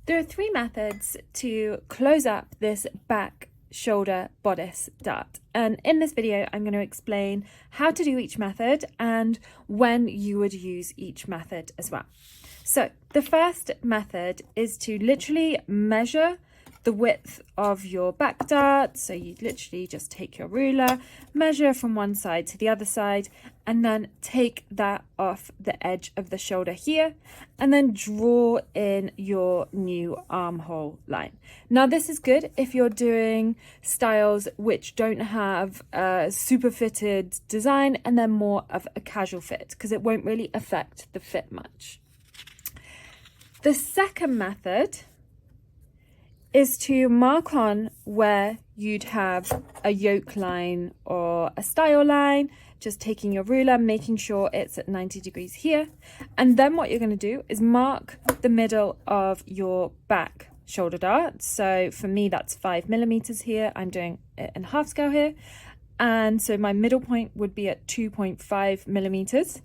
There are three methods to close up this back shoulder bodice dart, and in this video I'm going to explain how to do each method and when you would use each method as well. So the first method is to literally measure the width of your back dart. So you literally just take your ruler, measure from one side to the other side, and then take that off the edge of the shoulder here, and then draw in your new armhole line. Now this is good if you're doing styles which don't have a super fitted design and they're more of a casual fit, because it won't really affect the fit much. The second method is to mark on where you'd have a yoke line or a style line, just taking your ruler, making sure it's at 90 degrees here. And then what you're going to do is mark the middle of your back shoulder dart. So for me, that's 5mm here. I'm doing it in half scale here. And so my middle point would be at 2.5mm.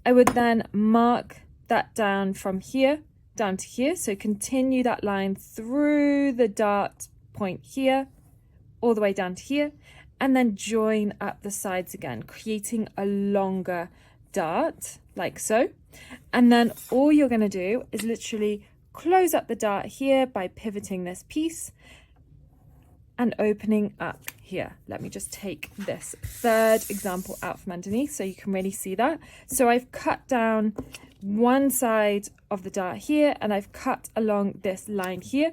I would then mark that down from here down to here, so continue that line through the dart point here all the way down to here, and then join up the sides again, creating a longer dart like so. And then all you're going to do is literally close up the dart here by pivoting this piece and opening up here. Let me just take this third example out from underneath so you can really see that. So I've cut down one side of the dart here, and I've cut along this line here,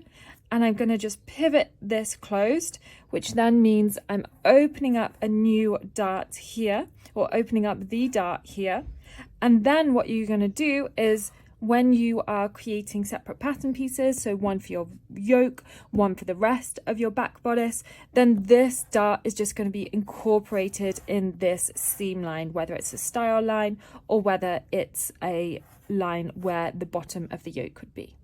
and I'm going to just pivot this closed, which then means I'm opening up a new dart here, or opening up the dart here. And then what you're going to do is, when you are creating separate pattern pieces, so one for your yoke, one for the rest of your back bodice, then this dart is just going to be incorporated in this seam line, whether it's a style line or whether it's a line where the bottom of the yoke could be.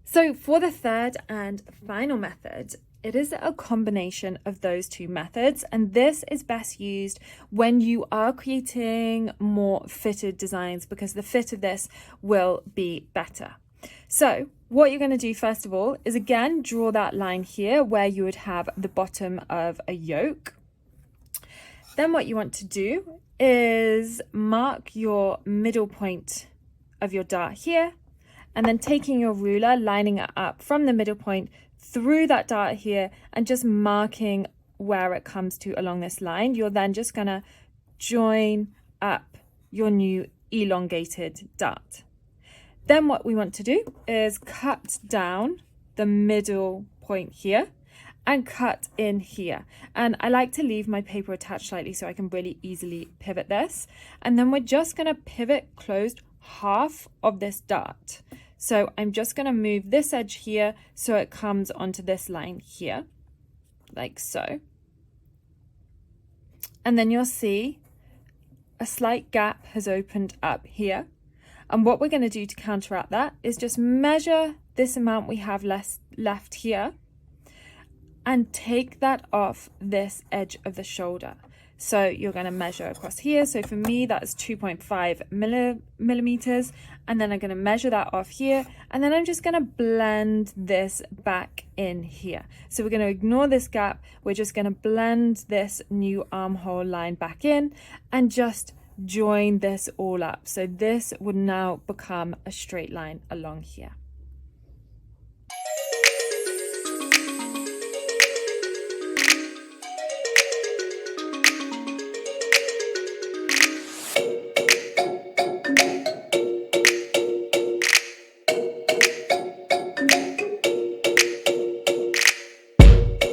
So for the third and final method, it is a combination of those two methods, and this is best used when you are creating more fitted designs, because the fit of this will be better. So what you're going to do first of all is again draw that line here where you would have the bottom of a yoke. Then what you want to do is mark your middle point of your dart here, and then taking your ruler, lining it up from the middle point through that dart here and just marking where it comes to along this line. You're then just going to join up your new elongated dart. Then what we want to do is cut down the middle point here and cut in here. And I like to leave my paper attached slightly so I can really easily pivot this. And then we're just going to pivot closed half of this dart. So I'm just going to move this edge here so it comes onto this line here, like so. And then you'll see a slight gap has opened up here. And what we're going to do to counteract that is just measure this amount we have left here and take that off this edge of the shoulder. So you're going to measure across here. So for me, that's 2.5 millimeters. And then I'm going to measure that off here. And then I'm just going to blend this back in here. So we're going to ignore this gap. We're just going to blend this new armhole line back in and just join this all up. So this would now become a straight line along here.